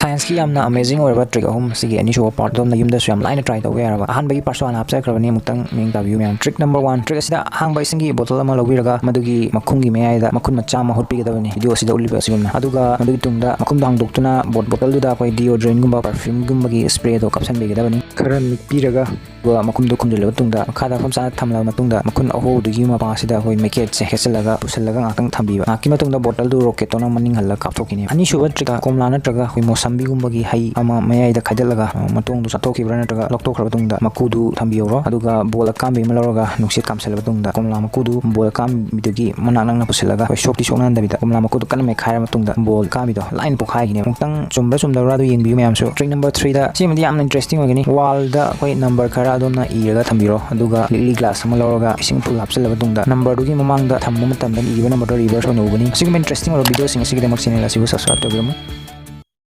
Science की यामना amazing ओरबा trick अहम सिगे अनिसुबा part दोम युमदा सु याम लाइन ट्राई तौगे यारबा अहानबगी पर्सोन हापचाख्रबनी मुक्तंग मिंग ताबियु मैम ट्रिक नंबर 1 ट्रिक असिदा हांगबा इसिंगी बोतल अमा लौबिरगा मदुगी मखुंगी मेयाइदा मखुन मच्चा मा होटपिगदबनी वीडियो असिदा उलिबा सिगुमना अदुगा मदुगी तुंगदा मखुंदा हांगदोक्तुना बोतल दुदा कोई डिओड्रेंट गुंबा परफ्यूम गुंबगी स्प्रे दो कपसनबिगदबनी खरा मिक्पिरगा मखुम दो खुमजिलब तुंगदा खादा फमसा थमला मतुंगदा मखुन अहो दुगी मपासिदा कोई मेकेट से हेसलगा पुसलगा गातंग थंबिबा आकी मतुंगदा बोतल दु रॉकेट तोना मनिंग हल्ला कापथोकिनी अनिसुबा ट्रिक कोमला नत्रगा कोई मोसंबी गुंबगी हई अमा मयाइदा खाइदलगा मतुंग दु सतोकिब्रा नत्रगा लक्तोखरबा तुंगदा मकुदु थंबियोरो अदुगा बोल कामबी मलरगा नुक्सित कामसलबा तुंगदा कोमला मकुदु बोल कामबिदुगी मनाक नंगना पुसलगा कोई शोक्ति सोकनांदबिदा कोमला मकुदु कन मेखाइरा मतुंगदा बोल कामबिदो लाइन पोखाइगिने मुक्तंग चुम्बा चुम्दरा दु येंबियु मयामसु ट्रिक नंबर 3 दा सिमदि यामना इंटरेस्टिंग ओगनी वाल दा कोई नंबर खरा अदोमना इरगा थंबिरो अदुगा लिली ग्लास अमा लौरगा इसिंग फुल हापसलबा तुंगदा नंबर दुगी ममांगदा थम्बा मतमदा इबा नंबर रिवर्स ओनोबनी सिगम इंटरेस्टिंग ओर वीडियो सिंग सिगदमक चैनल असिबु सब्सक्राइब तौबिरमु।